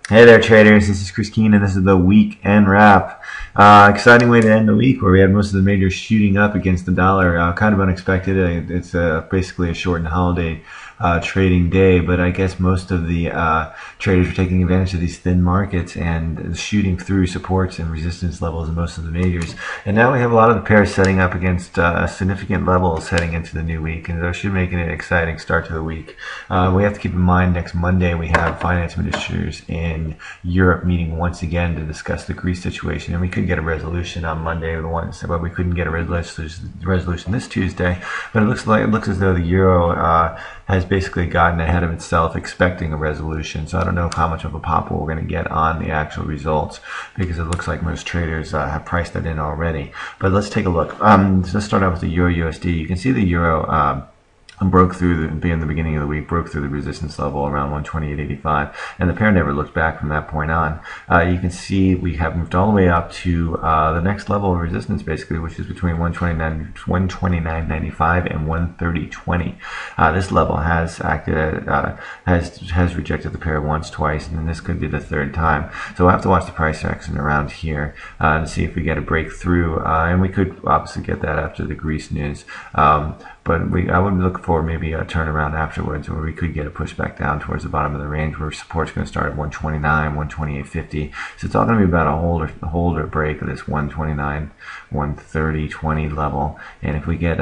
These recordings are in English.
Hey there, traders. This is Chris Keene, and this is the weekend wrap. Exciting way to end the week where we had most of the majors shooting up against the dollar. Kind of unexpected. It's basically a shortened holiday trading day, but I guess most of the traders are taking advantage of these thin markets and shooting through supports and resistance levels in most of the majors. And now we have a lot of the pairs setting up against significant levels heading into the new week, and those should make it an exciting start to the week. We have to keep in mind next Monday we have finance ministers in Europe meeting once again to discuss the Greece situation, and we could get a resolution on Monday. But we couldn't get a resolution this Tuesday. But it looks as though the euro has basically gotten ahead of itself, expecting a resolution. So I don't know how much of a pop we're going to get on the actual results, because it looks like most traders have priced that in already. But let's take a look. Let's start out with the Euro USD. You can see the euro broke through in the beginning of the week, broke through the resistance level around 128.85, and the pair never looked back from that point on. You can see we have moved all the way up to the next level of resistance, basically, which is between 129.95 and 130.20. This level has acted has rejected the pair once, twice, and this could be the third time. So we'll have to watch the price action around here to see if we get a breakthrough, and we could obviously get that after the Greece news. But I would look for maybe a turnaround afterwards, where we could get a pushback down towards the bottom of the range, where support's going to start at 129, 128.50. So it's all going to be about a hold or break of this 129, 130.20 level. And if we get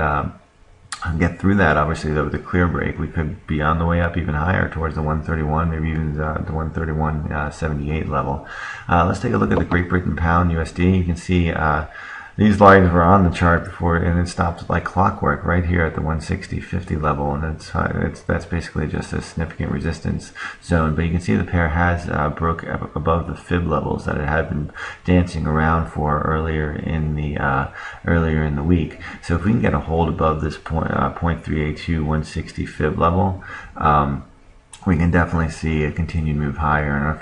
through that, obviously the clear break, we could be on the way up even higher towards the 131, maybe even the 131.78 level. Let's take a look at the Great Britain pound USD. You can see these lines were on the chart before, and it stopped like clockwork right here at the 160.50 level, and that's basically just a significant resistance zone. But you can see the pair has broke above the fib levels that it had been dancing around for earlier in the week. So if we can get a hold above this point, 0.382 160 fib level, we can definitely see a continued move higher. And our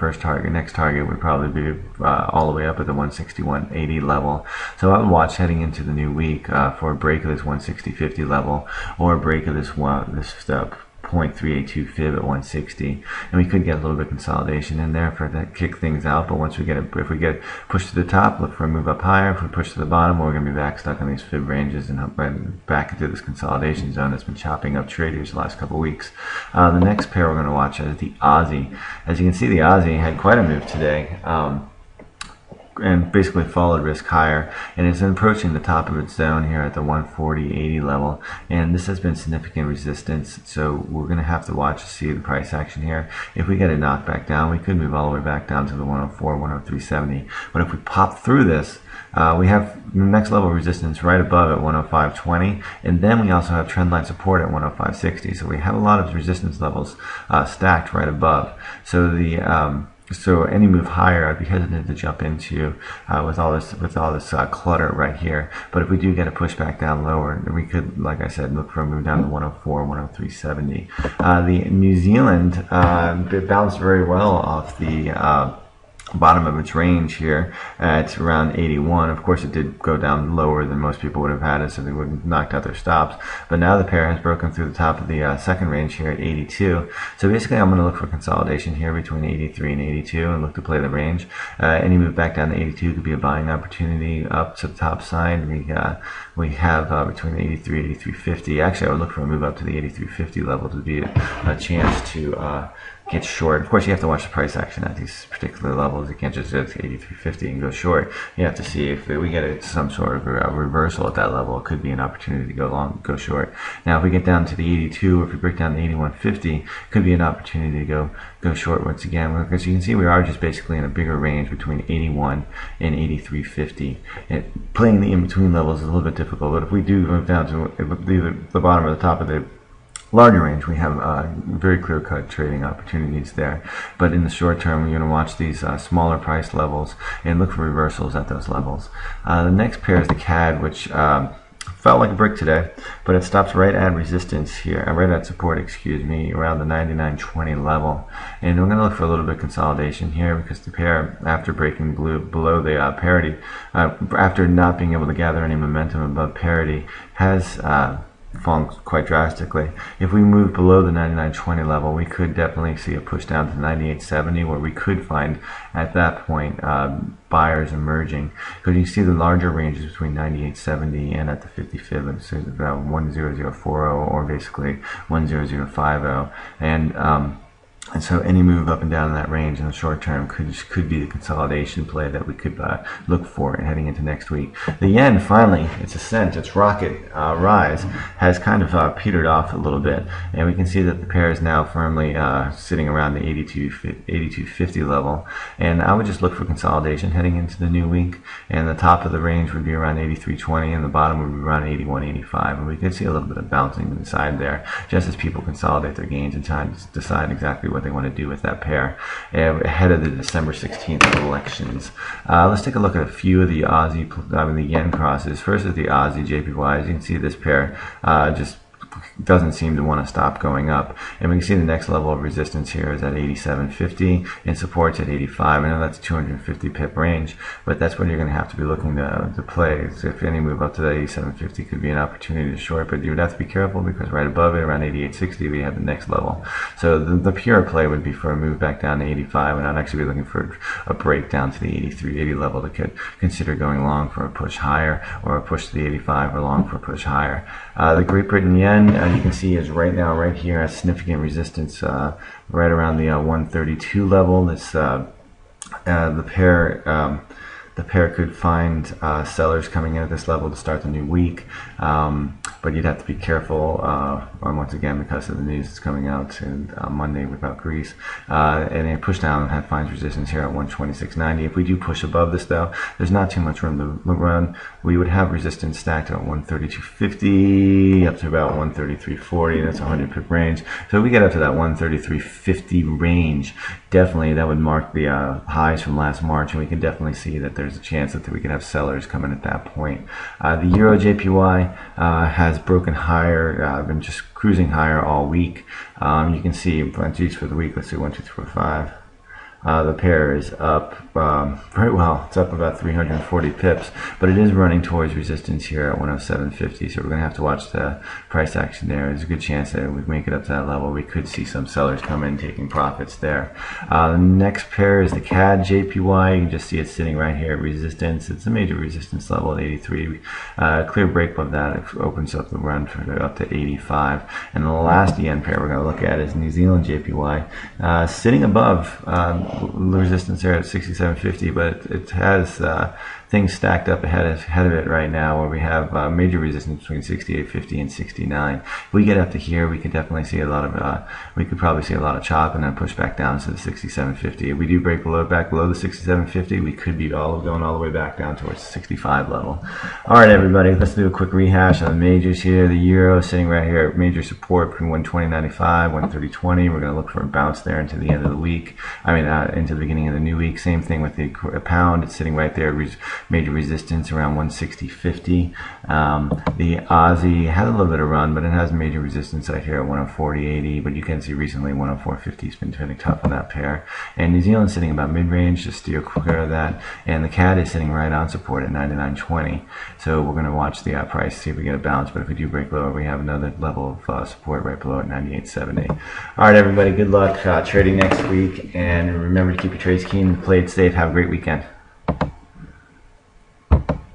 next target would probably be all the way up at the 161.80 level. So I would watch heading into the new week for a break of this 160.50 level, or a break of this 0.382 fib at 160, and we could get a little bit of consolidation in there for that, kick things out. But once we get if we get pushed to the top, look for a move up higher. If we push to the bottom, we're going to be back stuck on these fib ranges and back into this consolidation zone that's been chopping up traders the last couple of weeks. The next pair we're going to watch is the Aussie. As you can see, the Aussie had quite a move today. And basically followed risk higher, and it's approaching the top of its zone here at the 140.80 level, and this has been significant resistance. So we're going to have to watch to see the price action here. If we get a knockback down, we could move all the way back down to the 104, 103.70. But if we pop through this, we have the next level of resistance right above at 105.20, and then we also have trendline support at 105.60. So we have a lot of resistance levels stacked right above. So any move higher, I'd be hesitant to jump into with all this clutter right here. But if we do get a pushback down lower, we could, like I said, look for a move down to 104, 103.70. The New Zealand bounced very well off the bottom of its range here at around 81. Of course, it did go down lower than most people would have had it, so they would have knocked out their stops. But now the pair has broken through the top of the second range here at 82. So basically, I'm going to look for consolidation here between 83 and 82 and look to play the range. Any move back down to 82 could be a buying opportunity up to the top side. We have between 83 and 83.50. Actually, I would look for a move up to the 83.50 level to be a chance to get short. Of course, you have to watch the price action at these particular levels. You can't just go to 83.50 and go short. You have to see if we get some sort of a reversal at that level. It could be an opportunity to go long, go short. Now, if we get down to the 82, or if we break down the 81.50, it could be an opportunity to go short once again. Because you can see we are just basically in a bigger range between 81 and 83.50. Playing the in-between levels is a little bit difficult. But if we do move down to the bottom or the top of the larger range, we have very clear-cut trading opportunities there. But in the short term, we're going to watch these smaller price levels and look for reversals at those levels. The next pair is the CAD, which felt like a brick today, but it stops right at resistance here, right at support, excuse me, around the 99.20 level. And we're going to look for a little bit of consolidation here, because the pair, after breaking below the parity, after not being able to gather any momentum above parity, has fallen quite drastically. If we move below the 99.20 level, we could definitely see a push down to 98.70, where we could find at that point buyers emerging, because you see the larger ranges between 98.70 and at the 50 fib, it's about 10040 or basically 10050, and so any move up and down in that range in the short term could be the consolidation play that we could look for heading into next week. The yen, finally, its ascent, its rocket rise, has kind of petered off a little bit, and we can see that the pair is now firmly sitting around the 82.50 level. And I would just look for consolidation heading into the new week, and the top of the range would be around 83.20, and the bottom would be around 81.85, and we could see a little bit of bouncing inside there, just as people consolidate their gains and try to decide exactly what they want to do with that pair ahead of the December 16th elections. Let's take a look at a few of the the yen crosses. First is the Aussie JPY. As you can see, this pair just doesn't seem to want to stop going up, and we can see the next level of resistance here is at 87.50 and supports at 85. I know that's 250 pip range, but that's what you're going to have to be looking to play. So if any move up to that 87.50 could be an opportunity to short, but you would have to be careful, because right above it, around 88.60, we have the next level. So the pure play would be for a move back down to 85, and I'd actually be looking for a break down to the 83.80 level to consider going long for a push higher, or a push to the 85, or long for a push higher. The Great Britain yen, you can see, is right now right here at significant resistance, right around the 132 level. This the pair could find sellers coming in at this level to start the new week, but you'd have to be careful once again because of the news that's coming out on Monday about Greece. And a push down finds resistance here at 126.90. If we do push above this, though, there's not too much room to run. We would have resistance stacked at 132.50 up to about 133.40. That's a 100 pip range. So if we get up to that 133.50 range, definitely that would mark the highs from last March, and we can definitely see that there's a chance that we could have sellers come in at that point. The Euro JPY has broken higher, been just cruising higher all week. You can see, geez, for the week, let's see, 1, 2, 3, 4, 5. The pair is up very well. It's up about 340 pips, but it is running towards resistance here at 107.50, so we're going to have to watch the price action there. There's a good chance that if we make it up to that level, we could see some sellers come in taking profits there. The next pair is the CAD JPY. You can just see it sitting right here at resistance. It's a major resistance level at 83. Clear break above that, it opens up the run up to 85. And the last yen pair we're going to look at is New Zealand JPY, sitting above the resistance there at 67.50, but it has things stacked up ahead of it right now, where we have major resistance between 68.50 and 69. If we get up to here, we could definitely see a lot of we could probably see a lot of chop and then push back down to the 67.50. If we do break back below the 67.50, we could be going all the way back down towards the 65 level. All right, everybody, let's do a quick rehash on the majors here. The euro sitting right here at major support between 120.95, 130.20. We're going to look for a bounce there into the end of the week. Into the beginning of the new week. Same thing with the pound. It's sitting right there. Major resistance around 160.50. The Aussie had a little bit of run, but it has major resistance right here at 104.80. But you can see recently 104.50 has been turning tough on that pair. And New Zealand sitting about mid-range, just steer clear of that. And the CAD is sitting right on support at 99.20. So we're going to watch the price, see if we get a bounce. But if we do break lower, we have another level of support right below at 98.70. All right, everybody, good luck trading next week. And remember to keep your trades keen, play it safe. Have a great weekend.